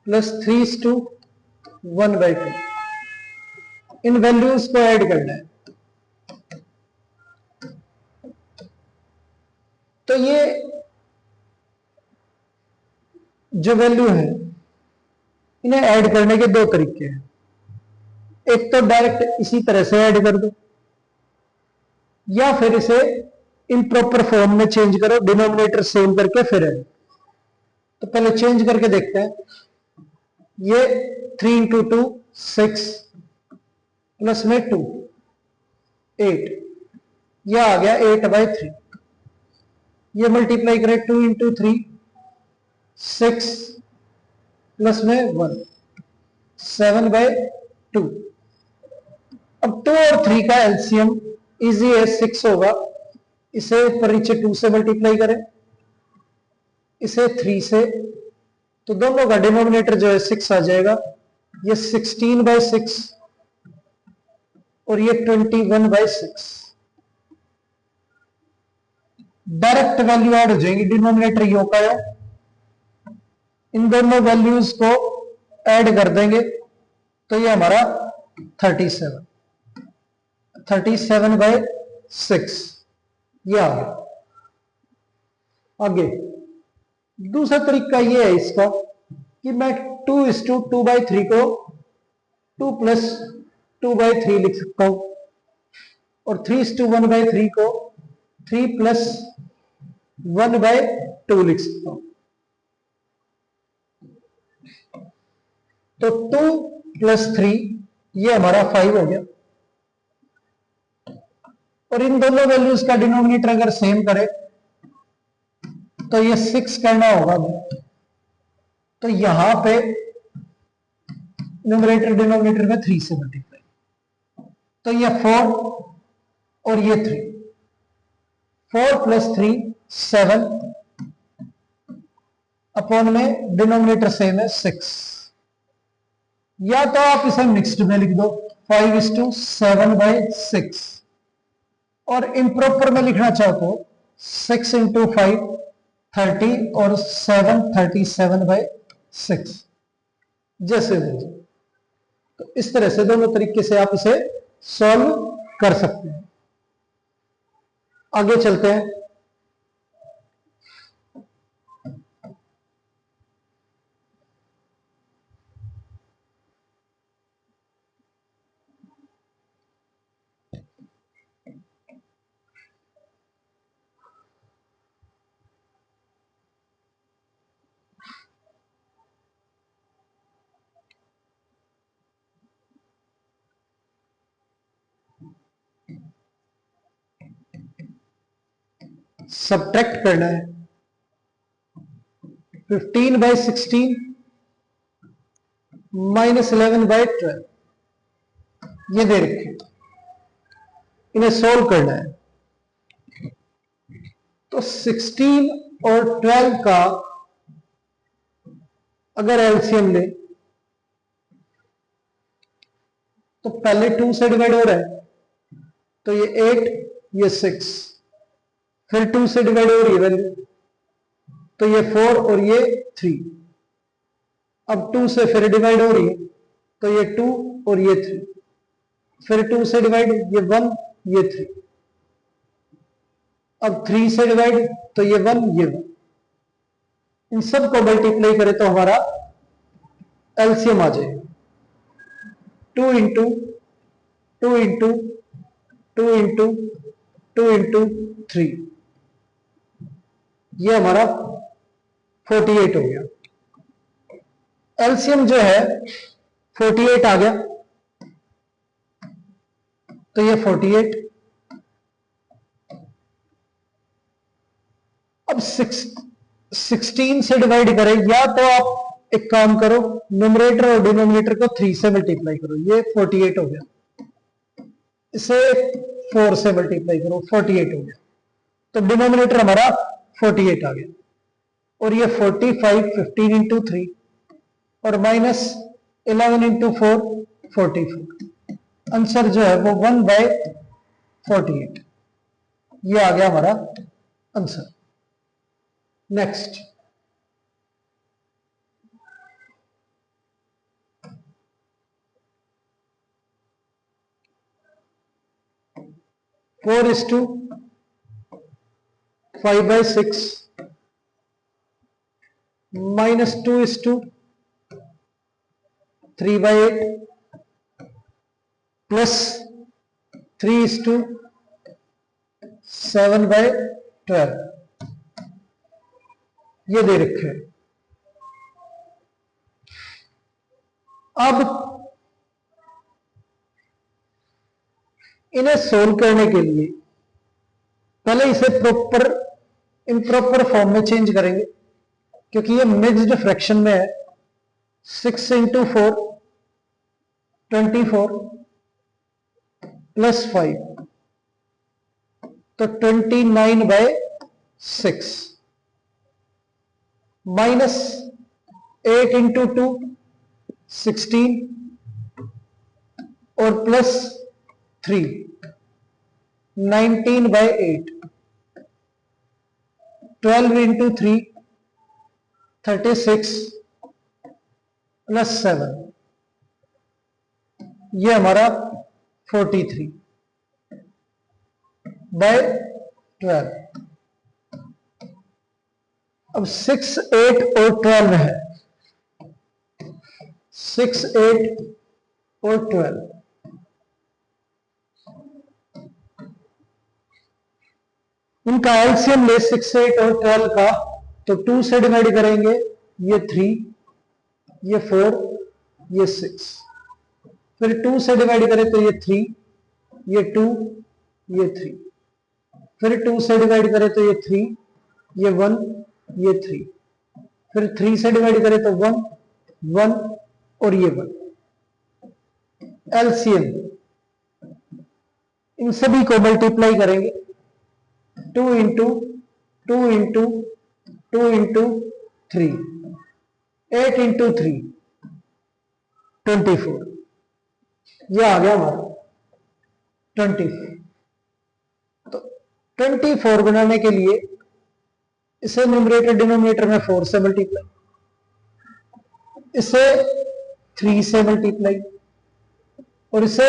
Speaker 1: प्लस 3:1/2, इन वैल्यूज को ऐड करना है। तो ये जो वैल्यू है इन्हें ऐड करने के दो तरीके हैं। एक तो डायरेक्ट इसी तरह से ऐड कर दो, या फिर इसे इम्प्रॉपर फॉर्म में चेंज करो, डिनोमिनेटर सेम करके फिर ऐड। तो पहले चेंज करके देखते हैं। ये 3 × 2 6 प्लस में 2 8, यह आ गया 8/3। ये मल्टीप्लाई करें 2 × 3 6 प्लस में 1 7/2। अब 2 और 3 का एलसीएम इजी है, 6 होगा। इसे ऊपर नीचे 2 से मल्टीप्लाई करें, इसे 3 से, तो दोनों का डिनोमिनेटर जो है 6 आ जाएगा। ये 16/6 और ये 21/6। डायरेक्ट वैल्यू ऐड हो जाएगी, डिनोमिनेटर यो का है, इन दोनों वैल्यूज को ऐड कर देंगे तो ये हमारा 37/6 ये आ गया। आगे दूसरा तरीका ये है इसका कि मैं 2:2/3 को 2 + 2/3 लिख सकता हूं, और 3:1/3 को 3 + 1/2 लिख सकता हूं। तो 2 + 3 ये हमारा 5 हो गया, और इन दोनों वैल्यूज का डिनोमिनेटर अगर सेम करे तो ये 6 करना होगा। तो यहां पे न्यूमरेटर डिनोमिनेटर में 3 से मल्टीप्लाई, तो ये 4 और ये 3, 4 + 3 7 अपॉन में डिनोमिनेटर सेम है 6। या तो आप इसे मिक्स्ड में लिख दो 5:7/6, और इम्प्रॉपर में लिखना चाहो तो 6 × 5 30 और 7 37/6 जैसे हो। तो इस तरह से दोनों तरीके से आप इसे सॉल्व कर सकते हैं। आगे चलते हैं। सब्ट्रैक्ट करना है 15/16 -11/12, ये दे रखे, इन्हें सोल्व करना है। तो 16 और 12 का अगर एलसीएम ले तो पहले 2 से डिवाइड हो रहा है, तो ये 8 ये 6, फिर 2 से डिवाइड हो रही है वैल्यू, तो ये 4 और ये 3। अब 2 से फिर डिवाइड हो रही है, तो ये 2 और ये 3, फिर 2 से डिवाइड, ये 1 ये 3। अब 3 से डिवाइड, तो ये 1 ये 1। इन सब को मल्टीप्लाई करें तो हमारा एलसीएम आ जाएगा 2 × 2 × 2 × 2 × 3, ये हमारा 48 हो गया। एलसीएम जो है 48 आ गया। तो ये 48। अब 16 से डिवाइड करें, या तो आप एक काम करो, न्यूमरेटर और डिनोमिनेटर को 3 से मल्टीप्लाई करो, ये 48 हो गया। इसे 4 से मल्टीप्लाई करो, 48 हो गया। तो डिनोमिनेटर हमारा 48 आ गया। और ये 45 15 इंटू 3 और माइनस 11 इंटू 4 44। आंसर जो है वो 1/48। ये आ गया हमारा answer. Next, four is to 5/6 minus 2 is to 3/8 plus 3 is to 7/12 ये दे रखे हैं। अब इन्हें सोल्व करने के लिए पहले इसे प्रॉपर इम्प्रॉपर फॉर्म में चेंज करेंगे, क्योंकि ये मिक्स्ड फ्रैक्शन में है। 6 इंटू 4 24 प्लस 5 तो 29/6 माइनस 8 इंटू 2 16 और प्लस 3 19/8 12 इंटू 3 36 प्लस 7 ये हमारा 43/12। अब 6 8 और 12 है, 6 8 और 12 इनका एलसीएम ले 6 8 और 12 का, तो 2 से डिवाइड करेंगे, ये 3 ये 4 ये 6, फिर 2 से डिवाइड करें तो ये 3 ये 2 ये 3, फिर 2 से डिवाइड करें तो ये 3 ये 1 ये 3, फिर 3 से डिवाइड करें तो 1 1 और ये 1। एलसीएम इन सभी को मल्टीप्लाई करेंगे, 2 इंटू 2 इंटू 2 इंटू 3 8 इंटू 3 24 ये आ गया हमारा 24। तो 24 बनाने के लिए इसे न्यूमरेटर डिनोमिनेटर में 4 से मल्टीप्लाई, इसे 3 से मल्टीप्लाई और इसे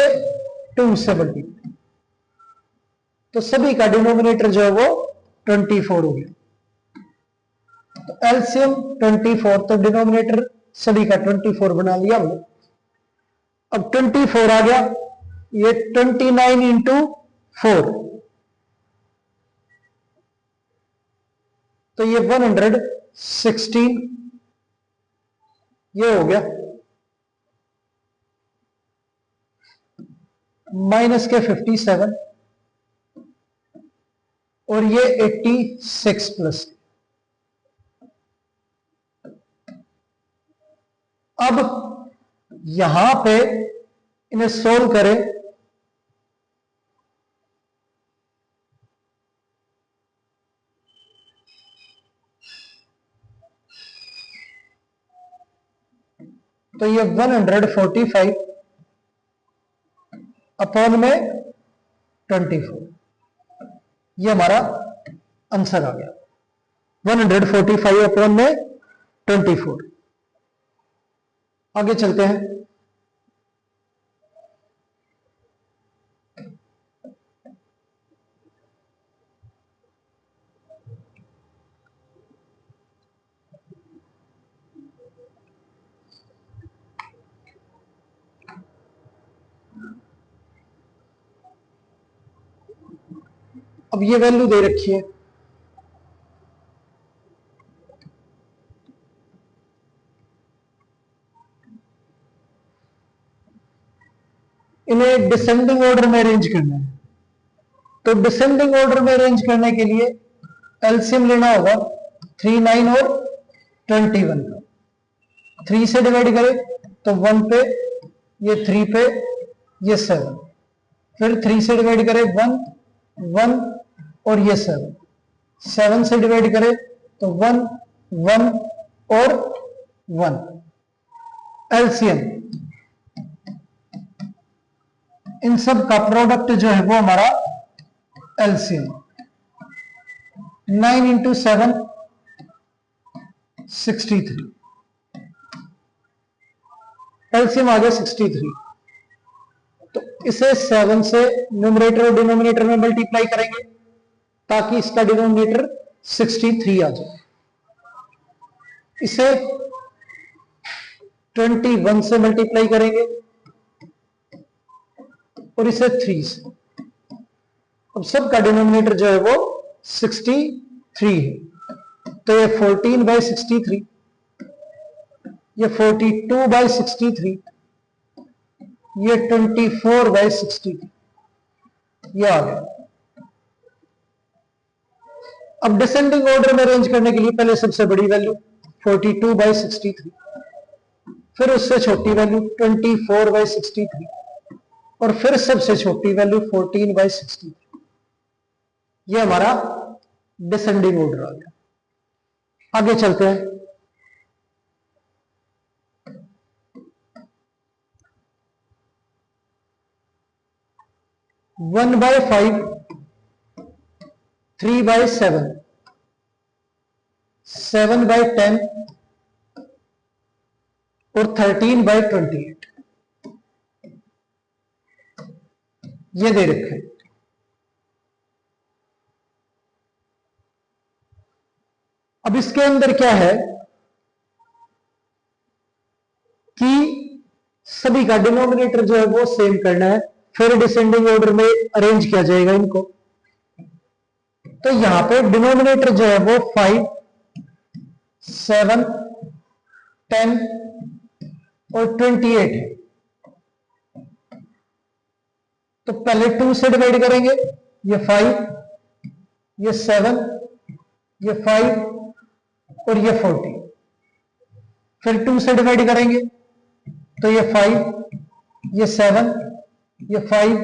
Speaker 1: 2 से मल्टीप्लाई, तो सभी का डिनोमिनेटर जो है वो 24 हो गया। तो एलसीएम 24, तो डिनोमिनेटर सभी का 24 बना लिया हमने। अब 24 आ गया, ये 29 इंटू 4 तो ये 116 ये हो गया, माइनस के 57 और ये 86 प्लस। अब यहां पे इन्हें सोल्व करें, तो ये 145 अपॉन में 24 ये हमारा आंसर आ गया। 145 अपॉन में 24। आगे चलते हैं। अब ये वैल्यू दे रखी है, इन्हें डिसेंडिंग ऑर्डर में अरेंज करना है। तो डिसेंडिंग ऑर्डर में अरेंज करने के लिए एलसीएम लेना होगा 3, 9 और 21 का। 3 से डिवाइड करें तो 1 पे, ये 3 पे, ये 7, फिर 3 से डिवाइड करें 1, 1 और ये 7, 7 से डिवाइड करें तो 1, 1 और 1। एलसीएम इन सब का प्रोडक्ट जो है वो हमारा एलसीएम 9 इंटू 7 63। एलसीएम आ गया 63। तो इसे 7 से न्यूमरेटर और डिनोमिनेटर में मल्टीप्लाई करेंगे ताकि इसका डिनोमिनेटर 63 आ जाए। इसे 21 से मल्टीप्लाई करेंगे और इसे 3 से। अब सबका डिनोमिनेटर जो है वो 63 है। तो ये 14/63, ये 42/63, ये 24/63, ये आ गया। अब डिसेंडिंग ऑर्डर में अरेंज करने के लिए पहले सबसे बड़ी वैल्यू 42/63, फिर उससे छोटी वैल्यू 24/63 और फिर सबसे छोटी वैल्यू 14/63। ये हमारा डिसेंडिंग ऑर्डर आ गया। आगे चलते हैं। वन बाय 5, 3/7, 7/10 और 13/28 ये दे रखे हैं। अब इसके अंदर क्या है कि सभी का डिनोमिनेटर जो है वो सेम करना है, फिर डिसेंडिंग ऑर्डर में अरेंज किया जाएगा इनको। तो यहां पे डिनोमिनेटर जो है वो 5, 7, 10 और 28 है। तो पहले 2 से डिवाइड करेंगे, ये 5, ये 7, ये 5 और ये 40। फिर 2 से डिवाइड करेंगे तो ये 5, ये 7, ये 5,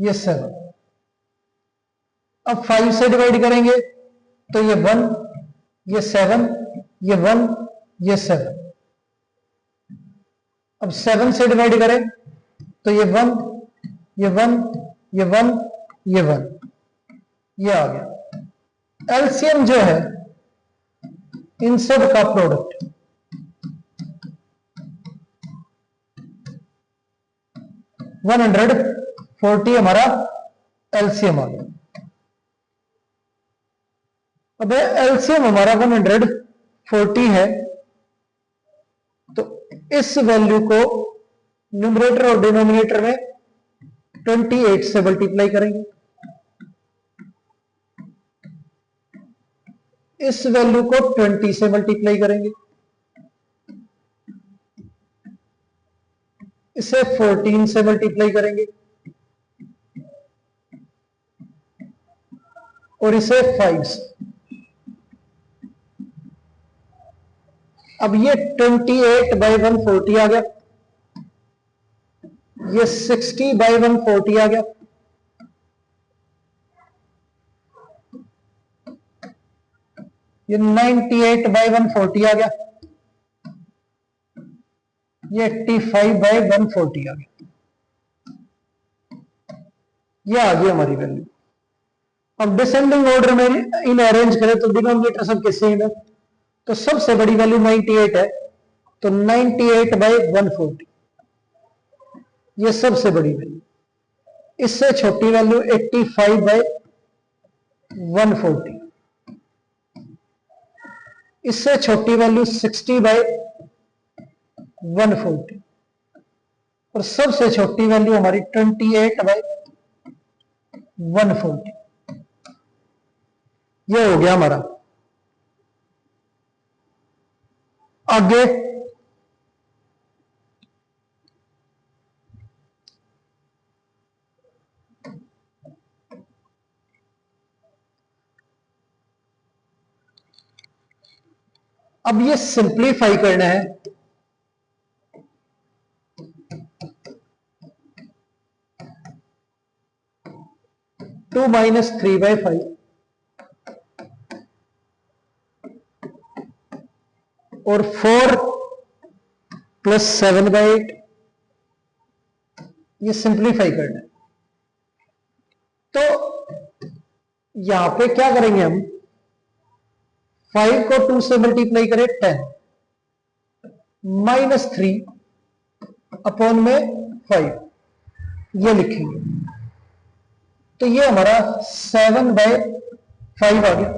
Speaker 1: ये 7। अब 5 से डिवाइड करेंगे तो ये 1, ये 7, ये 1, ये 7। अब 7 से डिवाइड करें तो ये 1, ये 1, ये 1, ये 1, ये आ गया। एलसीएम जो है इन सब का प्रोडक्ट 140 हमारा एलसीएम आ गया। अब एलसीएम हमारा 140 है, तो इस वैल्यू को न्यूमरेटर और डिनोमिनेटर में 28 से मल्टीप्लाई करेंगे। इस वैल्यू को 20 से मल्टीप्लाई करेंगे, इसे 14 से मल्टीप्लाई करेंगे और इसे 5 से। अब ये 28/140 आ गया, ये 60/140 आ गया, ये 98/140 आ गया, ये 85/140 आ गया। ये आ गई हमारी वैल्यू। अब डिसेंडिंग ऑर्डर में इन अरेंज करें तो डिनोमिनेटर सबके सेम है, तो सबसे बड़ी वैल्यू 98 है, तो 98/140 ये सबसे बड़ी वैल्यू। इससे छोटी वैल्यू 85/140, इससे छोटी वैल्यू 60/140 और सबसे छोटी वैल्यू हमारी 28/140। ये हो गया हमारा। आगे अब ये सिंप्लीफाई करना है। 2 माइनस 3/5 और 4 प्लस 7/8, ये सिंप्लीफाई करना है। तो यहां पे क्या करेंगे हम, 5 को 2 से मल्टीप्लाई करें 10 माइनस 3 अपॉन में 5, ये लिखेंगे। तो ये हमारा 7/5 आ गया।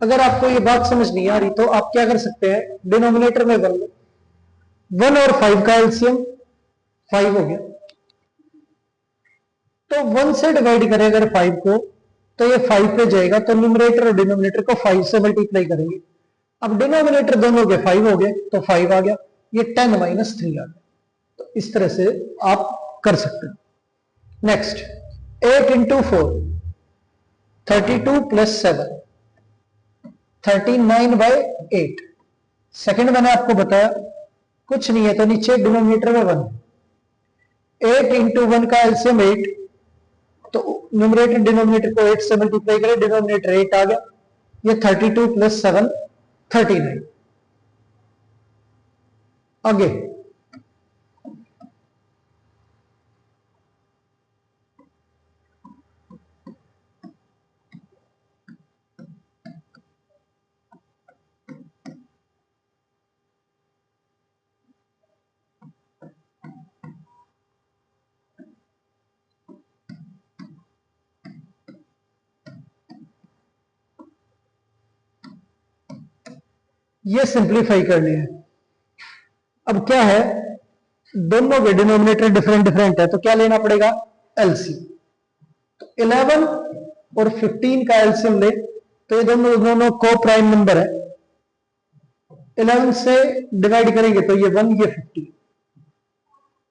Speaker 1: अगर आपको ये बात समझ नहीं आ रही तो आप क्या कर सकते हैं, डिनोमिनेटर में कर लो, 1 और 5 का एलसीएम 5 हो गया। तो 1 से डिवाइड करें अगर 5 को, तो ये 5 पे जाएगा, तो न्यूमरेटर और डिनोमिनेटर को 5 से मल्टीप्लाई करेंगे। अब डिनोमिनेटर दोनों के 5 हो गए, तो 5 आ गया, ये 10 माइनस 3 आ गया। तो इस तरह से आप कर सकते हैं। Next, 8 into 4 32 plus 7 39/8। सेकंड मैंने आपको बताया कुछ नहीं है, तो नीचे डिनोमिनेटर में 1, 8 इंटू 1 का एलसीएम 8, तो न्यूमरेटर डिनोमिनेटर को 8 से मल्टीप्लाई करें, डिनोमिनेटर 8 आ गया, ये 32 प्लस 7 39। आगे ये सिंप्लीफाई करनी है। अब क्या है, दोनों के डिनोमिनेटर डिफरेंट डिफरेंट है, तो क्या लेना पड़ेगा, एलसीएम। तो 11 और 15 का एलसीएम ले, तो ये दोनों दोनों को प्राइम नंबर है। 11 से डिवाइड करेंगे तो ये 1, ये 15,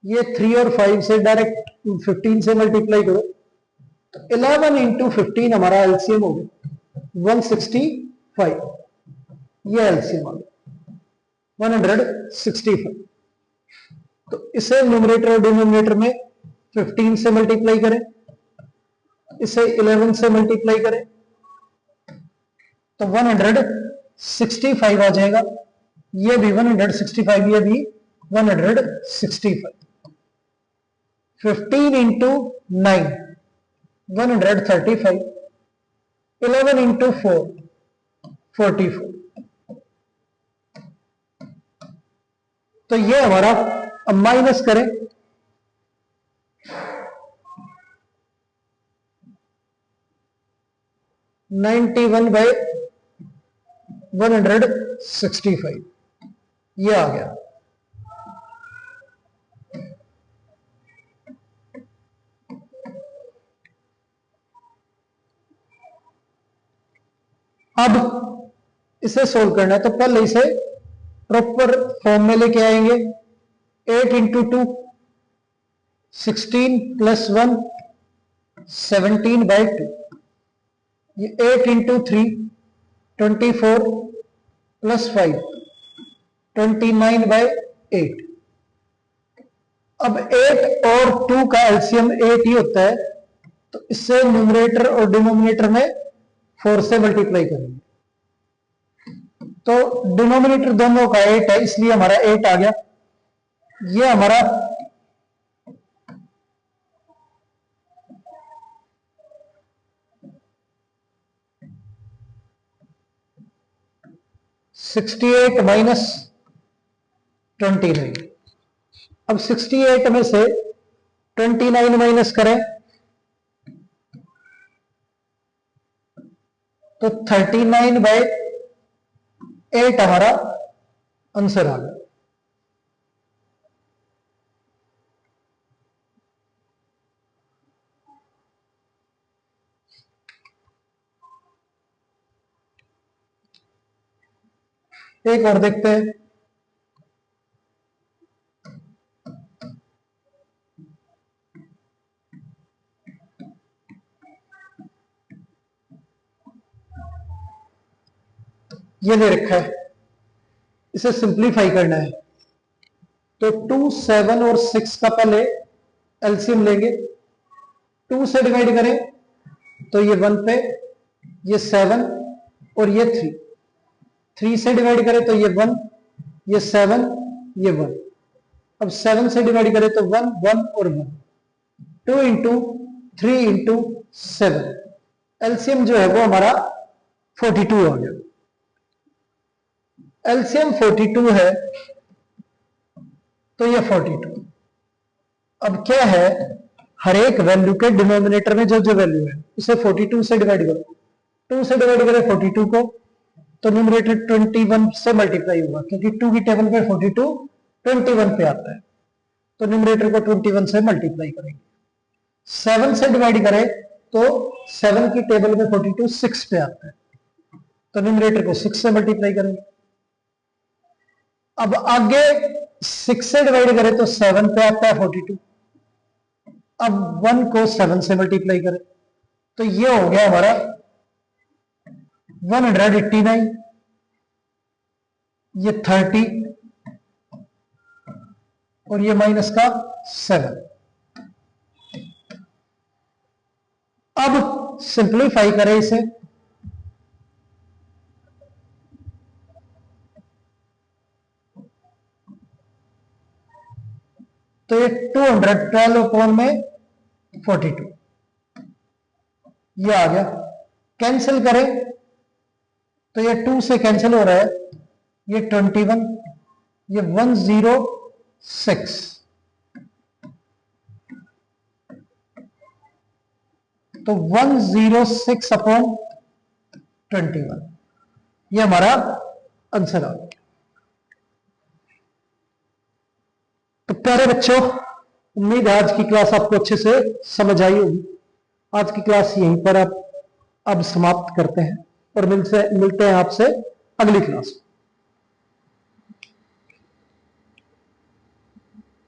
Speaker 1: ये 3 और 5 से डायरेक्ट 15 से मल्टीप्लाई करो, तो 11 इंटू 15 हमारा एलसीएम हो गया 165, ये एलसीएम आ गया 165। तो इसे न्यूमरेटर और डिनोमिनेटर में 15 से मल्टीप्लाई करें, इसे 11 से मल्टीप्लाई करें, तो 165 आ जाएगा, ये भी 165, ये भी 165। 15 इंटू 9 135, 11 इंटू 4 44। तो ये हमारा, अब माइनस करें, 91/165, ये आ गया। अब इसे सोल्व करना है, तो पहले इसे प्रॉपर फॉर्म में लेके आएंगे। 8 इंटू 2 16 प्लस 1 17/2, ये 8 इंटू 3 24 प्लस 5 29/8। अब 8 और 2 का एलसीएम 8 ही होता है, तो इससे न्यूमरेटर और डिनोमिनेटर में 4 से मल्टीप्लाई करेंगे, तो डिनोमिनेटर दोनों का 8 है, इसलिए हमारा 8 आ गया। ये हमारा 68 माइनस 29। अब 68 में से 29 माइनस करें, तो 39/8 हमारा आंसर आ गया। एक और देखते हैं, ये दे रखा है इसे सिंप्लीफाई करना है। तो 2, 7 और 6 का पहले एलसीएम लेंगे। 2 से डिवाइड करें तो ये 1 पे, ये 7 और ये 3। 3 से डिवाइड करें तो ये 1, ये 7, ये 1। अब 7 से डिवाइड करें तो 1, 1 और 1। 2 इंटू 3 इंटू 7, एलसीएम जो है वो हमारा 42 आ गया। एलसीएम 42 है तो ये 42। अब क्या है, हर एक वैल्यू के डिनोमिनेटर में जो जो वैल्यू है उसे 42 से डिवाइड करो। 2 से डिवाइड करें 42 को तो न्यूमरेटर 21 से मल्टीप्लाई होगा, क्योंकि 2 की टेबल पे 42 21 पे आता है, तो न्यूमरेटर को 21 से मल्टीप्लाई करेंगे। 7 से डिवाइड करें तो 7 की टेबल पे 42 6 पे आता है, तो न्यूमरेटर को 6 से मल्टीप्लाई करेंगे। अब आगे 6 से डिवाइड करें तो 7 पे आता है 42। अब 1 को 7 से मल्टीप्लाई करें तो ये हो गया हमारा 189, ये 30 और ये माइनस का 7। अब सिंप्लीफाई करें इसे तो ये 212 अपॉन में 42 ये आ गया। कैंसिल करें तो ये 2 से कैंसिल हो रहा है, ये 21, ये 106, तो 106 अपॉन 21 ये हमारा आंसर आ गया। तो प्यारे बच्चों, उम्मीद है आज की क्लास आपको अच्छे से समझ आई होगी। आज की क्लास यहीं पर अब समाप्त करते हैं और मिलते हैं आपसे अगली क्लास में।